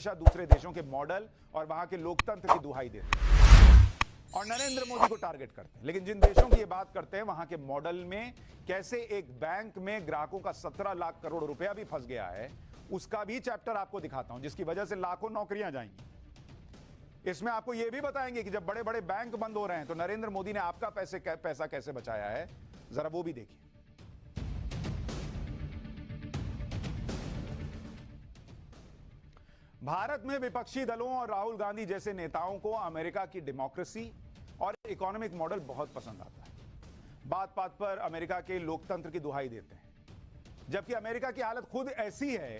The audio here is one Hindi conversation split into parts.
हमेशा दूसरे देशों के मॉडल और वहां के लोकतंत्र की दुहाई देते हैं और नरेंद्र मोदी को टारगेट करते हैं। लेकिन जिन देशों की ये बात करते हैं वहां के मॉडल में कैसे एक बैंक में ग्राहकों का 17 लाख करोड़ रुपया भी फंस गया है, उसका भी चैप्टर आपको दिखाता हूं, जिसकी वजह से लाखों नौकरियां जाएंगी। इसमें आपको यह भी बताएंगे कि जब बड़े बड़े बैंक बंद हो रहे हैं तो नरेंद्र मोदी ने आपका पैसा कैसे बचाया है, जरा वो भी देखिए। भारत में विपक्षी दलों और राहुल गांधी जैसे नेताओं को अमेरिका की डेमोक्रेसी और इकोनॉमिक मॉडल बहुत पसंद आता है। बात बात पर अमेरिका के लोकतंत्र की दुहाई देते हैं, जबकि अमेरिका की हालत खुद ऐसी है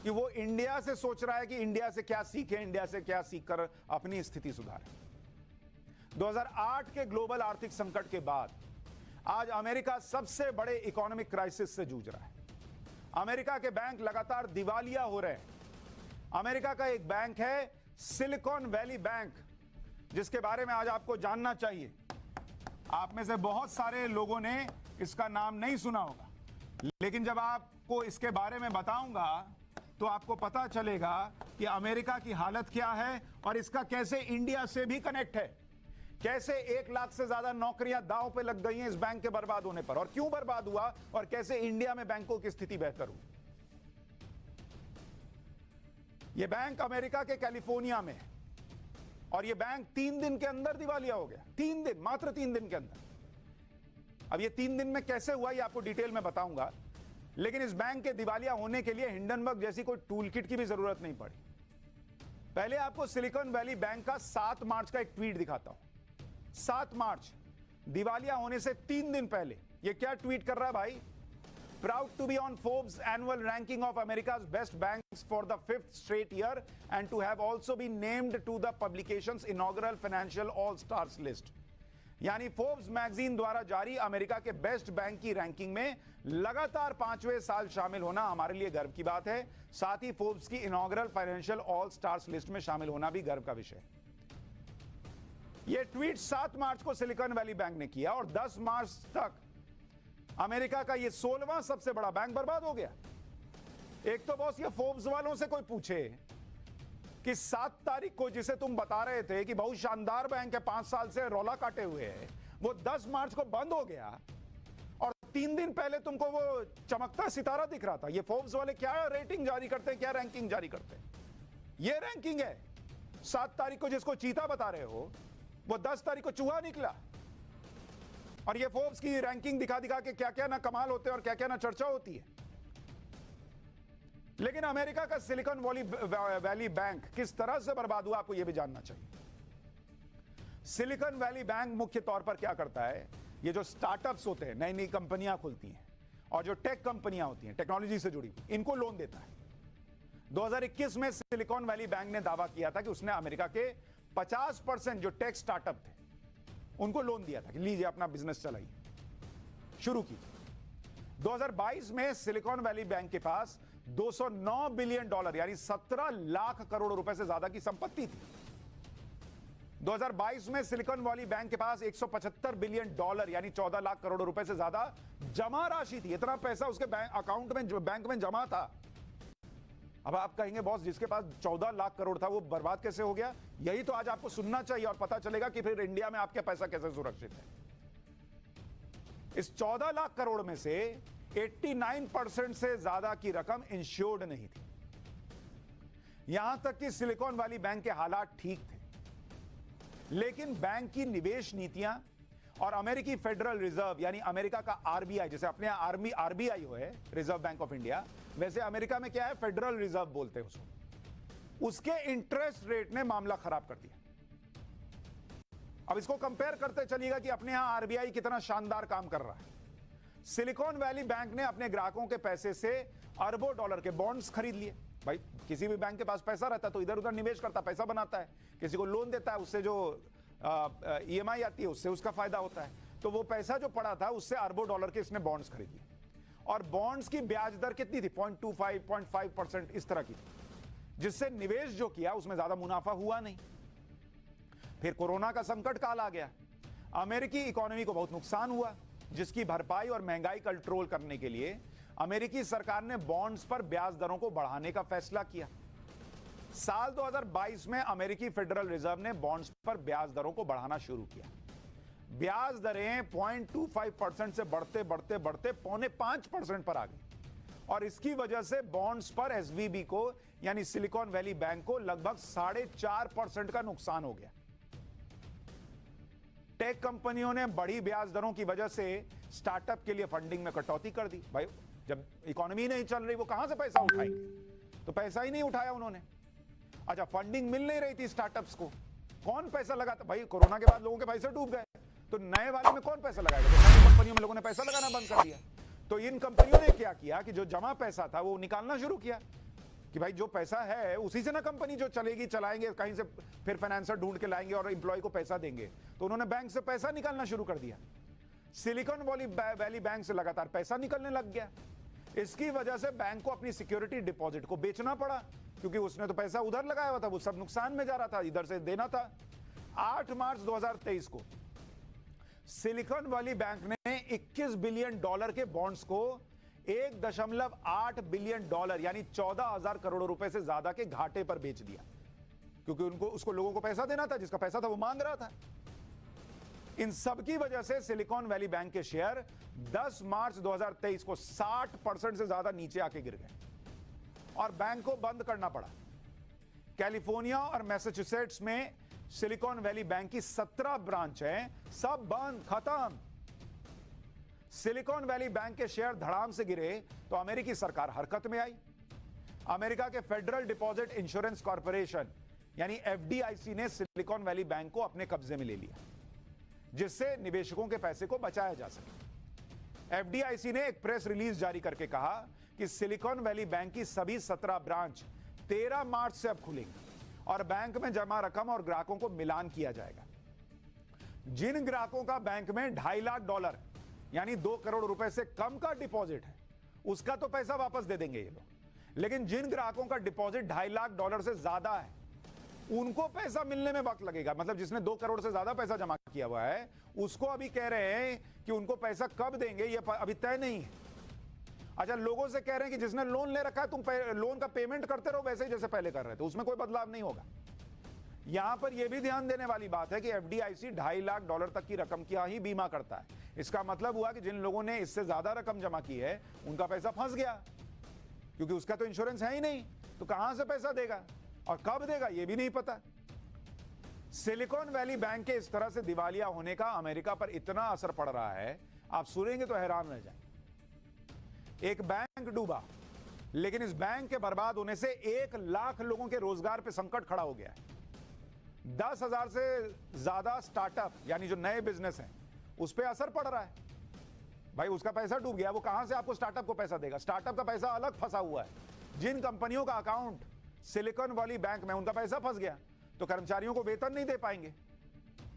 कि वो इंडिया से सोच रहा है कि इंडिया से क्या सीखें, इंडिया से क्या सीखकर अपनी स्थिति सुधारें। 2008 के ग्लोबल आर्थिक संकट के बाद आज अमेरिका सबसे बड़े इकोनॉमिक क्राइसिस से जूझ रहा है। अमेरिका के बैंक लगातार दिवालिया हो रहे हैं। अमेरिका का एक बैंक है सिलिकॉन वैली बैंक, जिसके बारे में आज आपको जानना चाहिए। आप में से बहुत सारे लोगों ने इसका नाम नहीं सुना होगा, लेकिन जब आपको इसके बारे में बताऊंगा तो आपको पता चलेगा कि अमेरिका की हालत क्या है और इसका कैसे इंडिया से भी कनेक्ट है। कैसे 1 लाख से ज्यादा नौकरियां दांव पे लग गई हैं इस बैंक के बर्बाद होने पर, और क्यों बर्बाद हुआ, और कैसे इंडिया में बैंकों की स्थिति बेहतर हुई। यह बैंक अमेरिका के कैलिफोर्निया में है और यह बैंक 3 दिन के अंदर दिवालिया हो गया। 3 दिन, मात्र 3 दिन के अंदर। अब यह 3 दिन में कैसे हुआ, यह आपको डिटेल में बताऊंगा, लेकिन इस बैंक के दिवालिया होने के लिए हिंडनबर्ग जैसी कोई टूल किट की भी जरूरत नहीं पड़ी। पहले आपको सिलिकॉन वैली बैंक का 7 मार्च का एक ट्वीट दिखाता हूं। 7 मार्च, दिवालिया होने से 3 दिन पहले। यह क्या ट्वीट कर रहा है भाई? Proud to be on Forbes annual ranking of America's best banks for the 5th straight year and to have also been named to the publication's inaugural financial all-stars list। यानी फोर्ब्स मैगजीन द्वारा जारी अमेरिका के बेस्ट बैंक की रैंकिंग में लगातार 5वें साल शामिल होना हमारे लिए गर्व की बात है। साथ ही फोर्ब्स की inaugural financial all stars list में शामिल होना भी गर्व का विषय है। यह ट्वीट 7 मार्च को सिलिकॉन वैली बैंक ने किया और 10 मार्च तक अमेरिका का यह 16वां सबसे बड़ा बैंक बर्बाद हो गया। एक तो बॉस, ये फोर्ब्स वालों से कोई पूछे कि 7 तारीख को जिसे तुम बता रहे थे कि बहुत शानदार बैंक है, 5 साल से रौला काटे हुए है, वो 10 मार्च को बंद हो गया और 3 दिन पहले तुमको वो चमकता सितारा दिख रहा था। ये फोर्ब्स वाले क्या रेटिंग जारी करते हैं, क्या रैंकिंग जारी करते हैं? ये रैंकिंग है। 7 तारीख को जिसको चीता बता रहे हो वो 10 तारीख को चूहा निकला। और ये फोर्ब्स की रैंकिंग दिखा दिखा के क्या क्या ना कमाल होते हैं और क्या क्या ना चर्चा होती है। लेकिन अमेरिका का सिलिकॉन वैली बैंक किस तरह से बर्बाद हुआ, आपको यह भी जानना चाहिए। सिलिकॉन वैली बैंक मुख्य तौर पर क्या करता है, ये जो स्टार्टअप्स होते हैं, नई नई कंपनियां खुलती हैं और जो टेक कंपनियां होती हैं, टेक्नोलॉजी से जुड़ी, इनको लोन देता है। 2021 में सिलिकॉन वैली बैंक ने दावा किया था कि उसने अमेरिका के 50% जो टेक स्टार्टअप थे उनको लोन दिया था कि लीजिए अपना बिजनेस चलाइए, शुरू की। 2022 में सिलिकॉन वैली बैंक के पास $209 बिलियन यानी 17 लाख करोड़ रुपए से ज्यादा की संपत्ति थी। 2022 में सिलिकॉन वैली बैंक के पास $175 बिलियन यानी 14 लाख करोड़ रुपए से ज्यादा जमा राशि थी। इतना पैसा उसके अकाउंट में, बैंक में जमा था। अब आप कहेंगे बॉस, जिसके पास 14 लाख करोड़ था वो बर्बाद कैसे हो गया? यही तो आज आपको सुनना चाहिए और पता चलेगा कि फिर इंडिया में आपका पैसा कैसे सुरक्षित है। इस 14 लाख करोड़ में से 89% से ज्यादा की रकम इंश्योर्ड नहीं थी। यहां तक कि सिलिकॉन वैली बैंक के हालात ठीक थे, लेकिन बैंक की निवेश नीतियां और अमेरिकी फेडरल रिजर्व यानी अमेरिका का आरबीआई, जैसे अपने यहां आरबीआई हो है, रिजर्व बैंक ऑफ इंडिया, वैसे अमेरिका में क्या है, फेडरल रिजर्व बोलते हैं उसको, उसके इंटरेस्ट रेट ने मामला खराब कर दिया। अब इसको कंपेयर करते चलिएगा कि अपने यहां आरबीआई कितना शानदार काम कर रहा है। सिलिकॉन वैली बैंक ने अपने ग्राहकों के पैसे से अरबों डॉलर के बॉन्ड्स खरीद लिए। भाई, किसी भी बैंक के पास पैसा रहता है तो इधर उधर निवेश करता, पैसा बनाता है, किसी को लोन देता है, उससे जो ईएमआई आती है उससे उसका फायदा होता है। तो वो पैसा जो पड़ा था उससे अरबों डॉलर के इसने बॉन्ड्स खरीद लिए और बॉन्ड्स की ब्याज दर कितनी थी? 0.25, 0.5% इस तरह की थी, जिससे निवेश जो किया उसमें ज्यादा मुनाफा हुआ नहीं। फिर कोरोना का संकट काल आ गया, अमेरिकी इकोनॉमी को बहुत नुकसान हुआ, जिसकी भरपाई और महंगाई कंट्रोल करने के लिए अमेरिकी सरकार ने बॉन्ड्स पर ब्याज दरों को बढ़ाने का फैसला किया। साल 2022 में अमेरिकी फेडरल रिजर्व ने बॉन्ड्स पर ब्याज दरों को बढ़ाना शुरू किया। ब्याज दरें 0.25% से बढ़ते बढ़ते बढ़ते 4.5% पर आ गई और इसकी वजह से बॉन्ड्स पर एसवीबी को यानी सिलिकॉन वैली बैंक को लगभग 4.5% का नुकसान हो गया। टेक कंपनियों ने बढ़ी ब्याज दरों की वजह से स्टार्टअप के लिए फंडिंग में कटौती कर दी। भाई जब इकोनॉमी नहीं चल रही वो कहां से पैसा उठाएंगे, तो पैसा ही नहीं उठाया उन्होंने। अच्छा, फंडिंग मिल नहीं रही थी स्टार्टअप्स को, कौन पैसा लगाता? भाई कोरोना के बाद लोगों के पैसे डूब गए, तो नए वाले में कौन पैसा लगाएगा? तो नई कंपनियों में लोगों ने पैसा लगाना बंद कर दिया। तो इन कंपनियों ने क्या किया कि जो जमा पैसा था वो निकालना शुरू किया कि भाई जो पैसा है उसी से ना कंपनी जो चलेगी, चलाएंगे, कहीं से फिर फाइनेंसर ढूंढ के लाएंगे और एम्प्लॉय को पैसा देंगे। तो उन्होंने बैंक से पैसा निकालना शुरू कर दिया। सिलिकॉन वैली बैंक से लगातार पैसा निकलने लग गया। इसकी वजह से बैंक को अपनी सिक्योरिटी डिपॉजिट को बेचना पड़ा, क्योंकि उसने तो पैसा उधर लगाया हुआ था, वो सब नुकसान में जा रहा था, इधर से देना था। 8 मार्च 2023 को सिलिकॉन वैली बैंक ने $21 बिलियन के बॉन्ड्स को $1.8 बिलियन यानी 14,000 करोड़ रुपए से ज्यादा के घाटे पर बेच दिया, क्योंकि उसको लोगों को पैसा देना था, जिसका पैसा था वो मांग रहा था। इन सब की वजह से सिलिकॉन वैली बैंक के शेयर 10 मार्च 2023 को 60% से ज्यादा नीचे आके गिर गए और बैंक को बंद करना पड़ा। कैलिफोर्निया और मैसाचुसेट्स में सिलिकॉन वैली बैंक की 17 ब्रांच हैं, सब बंद, खत्म। सिलिकॉन वैली बैंक के शेयर धड़ाम से गिरे तो अमेरिकी सरकार हरकत में आई। अमेरिका के फेडरल डिपॉजिट इंश्योरेंस कॉर्पोरेशन यानी एफडीआईसी ने सिलिकॉन वैली बैंक को अपने कब्जे में ले लिया, जिससे निवेशकों के पैसे को बचाया जा सके। एफडीआईसी ने एक प्रेस रिलीज जारी करके कहा कि सिलिकॉन वैली बैंक की सभी 17 ब्रांच 13 मार्च से अब खुलेंगी और बैंक में जमा रकम और ग्राहकों को मिलान किया जाएगा। जिन ग्राहकों का बैंक में $2.5 लाख यानी 2 करोड़ रुपए से कम का डिपॉजिट है, उसका तो पैसा वापस दे देंगे ये लोग, लेकिन जिन ग्राहकों का डिपॉजिट $2.5 लाख से ज्यादा है, उनको पैसा मिलने में वक्त लगेगा। मतलब जिसने 2 करोड़ से ज्यादा पैसा जमा किया हुआ है, उसको अभी कह रहे हैं कि उनको पैसा कब देंगे ये अभी तय नहीं है। अच्छा, लोगों से कह रहे हैं कि जिसने लोन ले रखा है तुम लोन का पेमेंट करते रहो वैसे ही जैसे पहले कर रहे थे, उसमें कोई बदलाव नहीं होगा। यहां पर यह भी ध्यान देने वाली बात है कि एफडीआईसी $2.5 लाख तक की रकम का ही बीमा करता है। इसका मतलब हुआ कि जिन लोगों ने इससे ज्यादा रकम जमा की है उनका पैसा फंस गया, क्योंकि उसका तो इंश्योरेंस है ही नहीं, तो कहां से पैसा देगा और कब देगा ये भी नहीं पता। सिलिकॉन वैली बैंक के इस तरह से दिवालिया होने का अमेरिका पर इतना असर पड़ रहा है, आप सुनेंगे तो हैरान रह जाएंगे। एक बैंक डूबा, लेकिन इस बैंक के बर्बाद होने से 1 लाख लोगों के रोजगार पे संकट खड़ा हो गया है। 10,000 से ज्यादा स्टार्टअप यानी जो नए बिजनेस हैं उस पर असर पड़ रहा है। भाई उसका पैसा डूब गया, वो कहां से आपको स्टार्टअप को पैसा देगा? स्टार्टअप का पैसा अलग फंसा हुआ है। जिन कंपनियों का अकाउंट सिलिकॉन वैली बैंक में, उनका पैसा फंस गया तो कर्मचारियों को वेतन नहीं दे पाएंगे।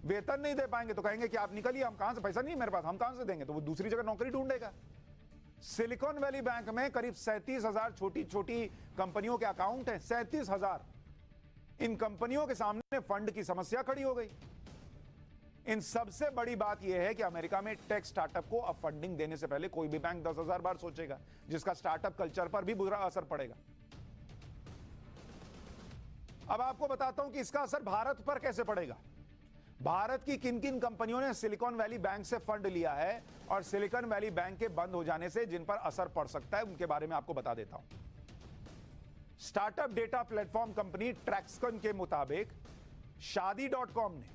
वेतन नहीं दे पाएंगे तो कहेंगे कि आप निकलिए, हम कहां से, पैसा नहीं है मेरे पास, हम कहां से देंगे? तो वो दूसरी जगह नौकरी ढूंढेगा। सिलिकॉन वैली बैंक में करीब 37,000 छोटी छोटी कंपनियों के अकाउंट हैं, 37,000। इन कंपनियों के सामने फंड की समस्या खड़ी हो गई। इन सबसे बड़ी बात यह है कि अमेरिका में टेक स्टार्टअप को अब फंडिंग देने से पहले कोई भी बैंक 10,000 बार सोचेगा, जिसका स्टार्टअप कल्चर पर भी बुरा असर पड़ेगा। अब आपको बताता हूं कि इसका असर भारत पर कैसे पड़ेगा। भारत की किन किन कंपनियों ने सिलिकॉन वैली बैंक से फंड लिया है और सिलिकॉन वैली बैंक के बंद हो जाने से जिन पर असर पड़ सकता है, उनके बारे में आपको बता देता हूं। Startup data platform company Turkson के मुताबिक शादी.com ने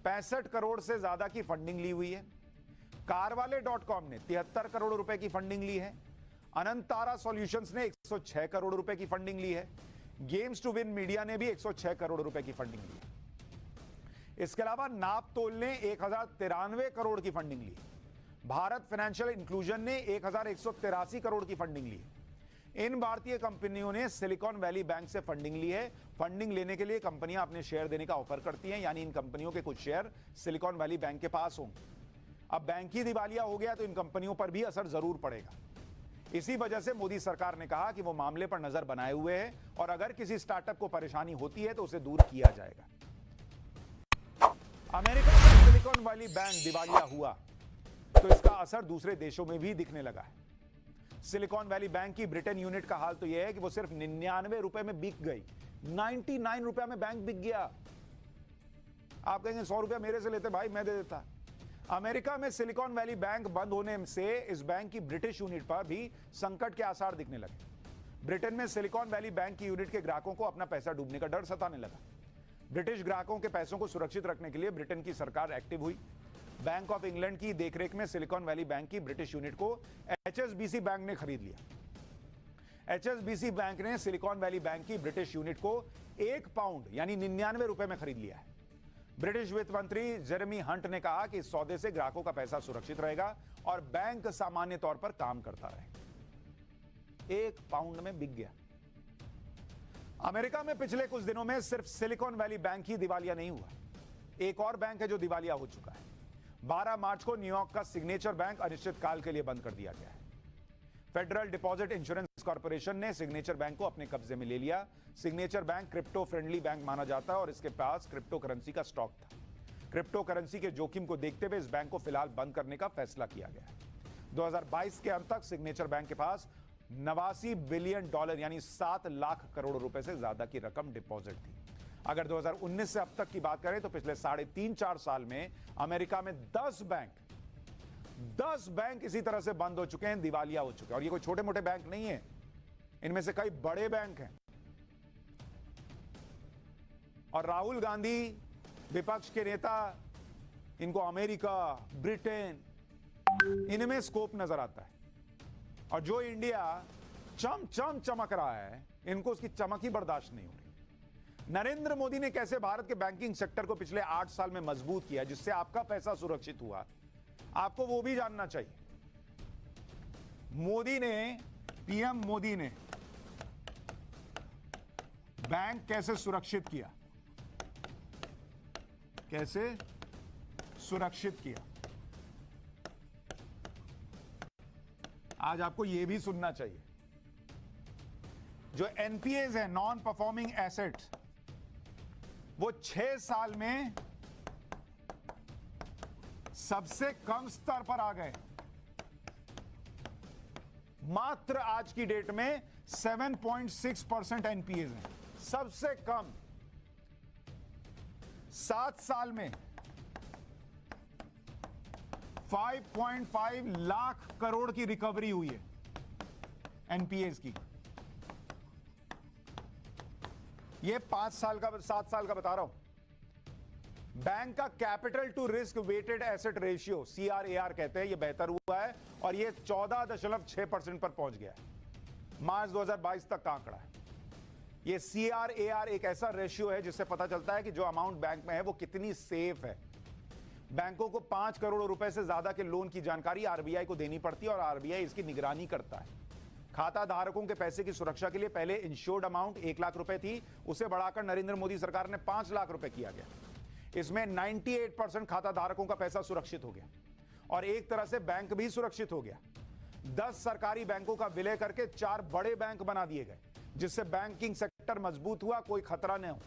65 करोड़ से ज्यादा की फंडिंग ली हुई है। कारवाले.com ने 73 करोड़ रुपए की फंडिंग ली है। अनंतारा सॉल्यूशंस ने 106 करोड़ रुपए की फंडिंग ली है। गेम्स टू विन मीडिया ने भी 106 करोड़ रुपए की फंडिंग ली है। इसके अलावा नापतोल ने 1,093 करोड़ की फंडिंग ली। भारत फाइनेंशियल इंक्लूजन ने 1,183 करोड़ की फंडिंग ली। इन भारतीय कंपनियों ने सिलिकॉन वैली बैंक से फंडिंग ली है। फंडिंग लेने के लिए कंपनियां अपने शेयर देने का ऑफर करती हैं, यानी इन कंपनियों के कुछ शेयर सिलिकॉन वैली बैंक के पास होंगे। अब बैंक ही दिवालिया हो गया तो इन कंपनियों पर भी असर जरूर पड़ेगा। इसी वजह से मोदी सरकार ने कहा कि वो मामले पर नजर बनाए हुए है और अगर किसी स्टार्टअप को परेशानी होती है तो उसे दूर किया जाएगा। अमेरिका में सिलिकॉन वैली बैंक दिवालिया हुआ तो इसका असर दूसरे देशों में भी दिखने लगा है। सिलिकॉन वैली बैंक की ब्रिटेन यूनिट का हाल तो यह है कि वो सिर्फ 99 रुपए में बिक गई, ₹99 में बैंक बिक गया। आप कहेंगे 100 रुपया मेरे से लेते भाई, मैं दे देता। अमेरिका में सिलिकॉन वैली बैंक बंद होने से इस बैंक की ब्रिटिश यूनिट पर भी संकट के आसार दिखने लगे। ब्रिटेन में सिलिकॉन वैली बैंक की यूनिट के ग्राहकों को अपना पैसा डूबने का डर सताने लगा। ब्रिटिश ग्राहकों के पैसों को सुरक्षित रखने के लिए ब्रिटेन की सरकार एक्टिव हुई। बैंक ऑफ इंग्लैंड की देखरेख में सिलिकॉन वैली बैंक की ब्रिटिश यूनिट को HSBC बैंक ने खरीद लिया। HSBC बैंक ने सिलिकॉन वैली बैंक की ब्रिटिश यूनिट को £1 यानी ₹99 में खरीद लिया है। ब्रिटिश वित्त मंत्री जेरेमी हंट ने कहा कि इस सौदे से ग्राहकों का पैसा सुरक्षित रहेगा और बैंक सामान्य तौर पर काम करता रहेगा। £1 में बिक गया। अमेरिका में पिछले कुछ दिनों में सिर्फ सिलिकॉन वैली बैंक ही दिवालिया नहीं हुआ, एक और बैंक है जो दिवालिया हो चुका है। 12 मार्च को न्यूयॉर्क का सिग्नेचर बैंक अनिश्चितकाल के लिए बंद कर दिया गया है। फेडरल डिपॉजिट इंश्योरेंस कॉर्पोरेशन ने सिग्नेचर बैंक को अपने कब्जे में ले लिया। Signature bank crypto friendly bank माना जाता है और इसके पास क्रिप्टो करेंसी का स्टॉक था। क्रिप्टो करेंसी के जोखिम को देखते हुए इस बैंक को फिलहाल बंद करने का फैसला किया गया है। 2022 के अंत तक सिग्नेचर बैंक के पास $89 बिलियन यानी 7 लाख करोड़ रुपए से ज्यादा की रकम डिपॉजिट थी। अगर 2019 से अब तक की बात करें तो पिछले 3.5-4 साल में अमेरिका में 10 बैंक इसी तरह से बंद हो चुके हैं, दिवालिया हो चुके हैं। और ये कोई छोटे मोटे बैंक नहीं है, इनमें से कई बड़े बैंक हैं। और राहुल गांधी विपक्ष के नेता, इनको अमेरिका, ब्रिटेन, इनमें स्कोप नजर आता है। और जो इंडिया चमक रहा है, इनको उसकी चमक ही बर्दाश्त नहीं हो रही। नरेंद्र मोदी ने कैसे भारत के बैंकिंग सेक्टर को पिछले 8 साल में मजबूत किया, जिससे आपका पैसा सुरक्षित हुआ, आपको वो भी जानना चाहिए। पीएम मोदी ने बैंक कैसे सुरक्षित किया, आज आपको यह भी सुनना चाहिए। जो एनपीएस है, नॉन परफॉर्मिंग एसेट्स, वो 6 साल में सबसे कम स्तर पर आ गए। मात्र आज की डेट में 7.6% एनपीएस है, सबसे कम। 7 साल में 5.5 लाख करोड़ की रिकवरी हुई है एनपीएस की। ये 7 साल का बता रहा हूं। बैंक का capital to risk weighted asset ratio, CRAR कहते हैं, ये बेहतर हुआ है और ये 14.6% पर पहुंच गया है। मार्च 2022 तक का आंकड़ा है। ये CRAR एक ऐसा रेशियो है जिससे पता चलता है कि जो अमाउंट बैंक में है वो कितनी सेफ है। बैंकों को 5 करोड़ रुपए से ज्यादा के लोन की जानकारी आरबीआई को देनी पड़ती है और आरबीआई इसकी निगरानी करता है। खाता धारकों के पैसे की सुरक्षा के लिए पहले इंश्योर्ड अमाउंट 1 लाख रुपए थी, उसे बढ़ाकर नरेंद्र मोदी सरकार ने 5 लाख रुपए किया गया। इसमें 98% खाता धारकों का पैसा सुरक्षित हो गया और एक तरह से बैंक भी सुरक्षित हो गया। 10 सरकारी बैंकों का विलय करके 4 बड़े बैंक बना दिए गए, जिससे बैंकिंग सेक्टर मजबूत हुआ, कोई खतरा न हो।